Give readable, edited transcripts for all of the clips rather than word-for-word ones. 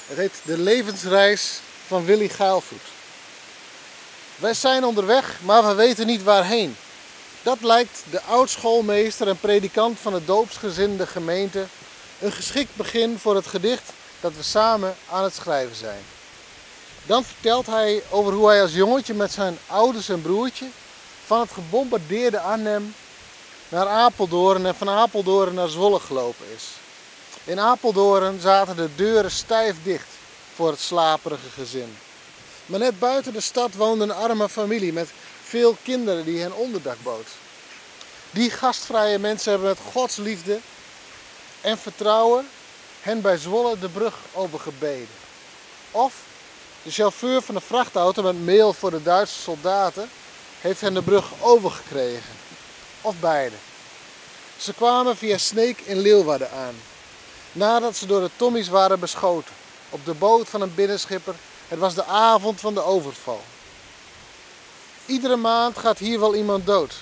Het heet De levensreis van Willy Geilvoet. Wij zijn onderweg, maar we weten niet waarheen. Dat lijkt de oud-schoolmeester en predikant van de doopsgezinde gemeente een geschikt begin voor het gedicht dat we samen aan het schrijven zijn. Dan vertelt hij over hoe hij als jongetje met zijn ouders en broertje van het gebombardeerde Arnhem naar Apeldoorn en van Apeldoorn naar Zwolle gelopen is. In Apeldoorn zaten de deuren stijf dicht voor het slaperige gezin. Maar net buiten de stad woonde een arme familie met veel kinderen die hen onderdak bood. Die gastvrije mensen hebben met Gods liefde en vertrouwen hen bij Zwolle de brug overgebeden. Of de chauffeur van de vrachtauto met meel voor de Duitse soldaten heeft hen de brug overgekregen. Of beide. Ze kwamen via Sneek in Leeuwarden aan. Nadat ze door de Tommies waren beschoten. Op de boot van een binnenschipper. Het was de avond van de overval. Iedere maand gaat hier wel iemand dood.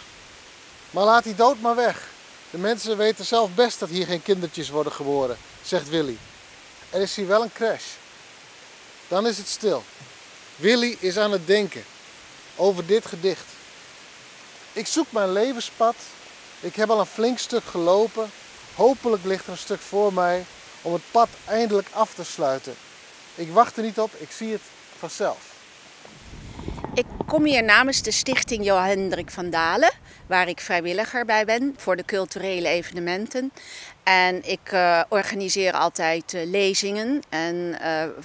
Maar laat die dood maar weg. De mensen weten zelf best dat hier geen kindertjes worden geboren, zegt Willy. Er is hier wel een crash. Dan is het stil. Willy is aan het denken over dit gedicht. Ik zoek mijn levenspad. Ik heb al een flink stuk gelopen. Hopelijk ligt er een stuk voor mij om het pad eindelijk af te sluiten. Ik wacht er niet op, ik zie het vanzelf. Ik kom hier namens de stichting Johan Hendrik van Dalen, waar ik vrijwilliger bij ben voor de culturele evenementen. En ik organiseer altijd lezingen en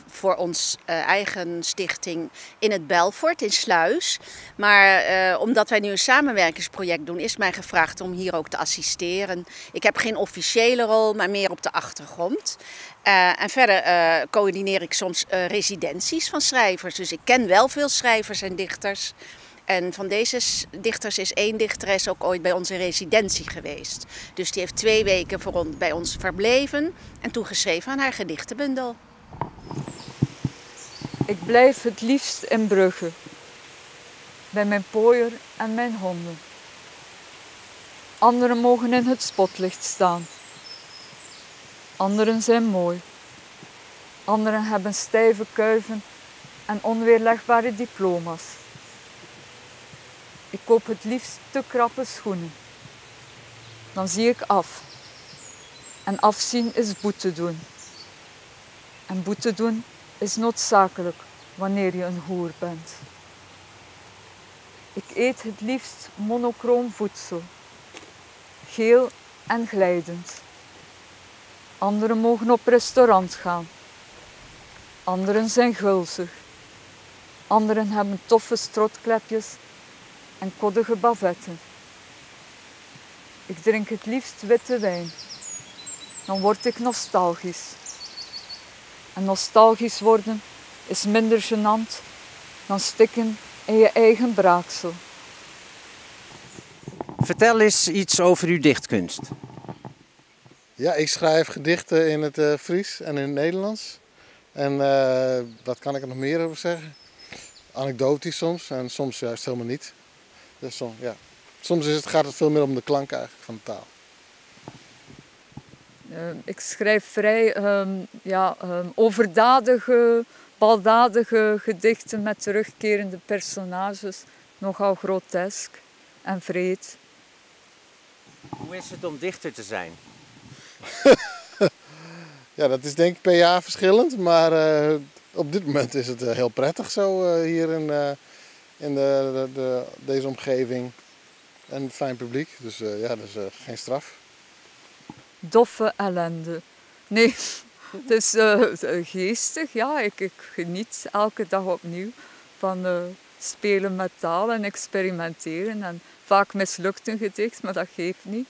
voor ons eigen stichting in het Belfort in Sluis. Maar omdat wij nu een samenwerkingsproject doen, is mij gevraagd om hier ook te assisteren. Ik heb geen officiële rol, maar meer op de achtergrond. En verder coördineer ik soms residenties van schrijvers. Dus ik ken wel veel schrijvers en dichters. En van deze dichters is één dichteres ook ooit bij onze residentie geweest. Dus die heeft 2 weken bij ons verbleven en toegeschreven aan haar gedichtenbundel. Ik blijf het liefst in Brugge, bij mijn pooier en mijn honden. Anderen mogen in het spotlicht staan. Anderen zijn mooi. Anderen hebben stijve kuiven en onweerlegbare diploma's. Ik koop het liefst te krappe schoenen. Dan zie ik af. En afzien is boete doen. En boete doen is noodzakelijk wanneer je een hoer bent. Ik eet het liefst monochroom voedsel. Geel en glijdend. Anderen mogen op restaurant gaan. Anderen zijn gulzig. Anderen hebben toffe strotklepjes en koddige bavetten. Ik drink het liefst witte wijn. Dan word ik nostalgisch. En nostalgisch worden is minder gênant dan stikken in je eigen braaksel. Vertel eens iets over uw dichtkunst. Ja, ik schrijf gedichten in het Fries en in het Nederlands. En wat kan ik er nog meer over zeggen? Anekdotisch soms en soms juist helemaal niet. Dus soms gaat het veel meer om de klank eigenlijk van de taal. Ik schrijf vrij overdadige, baldadige gedichten met terugkerende personages. Nogal grotesk en vreed. Hoe is het om dichter te zijn? Ja, dat is denk ik per jaar verschillend. Maar op dit moment is het heel prettig zo hier in deze omgeving. En een fijn publiek, dus dat is geen straf. Doffe ellende. Nee, het is geestig. Ja, ik geniet elke dag opnieuw van spelen met taal en experimenteren. En vaak mislukt een gedicht, maar dat geeft niet.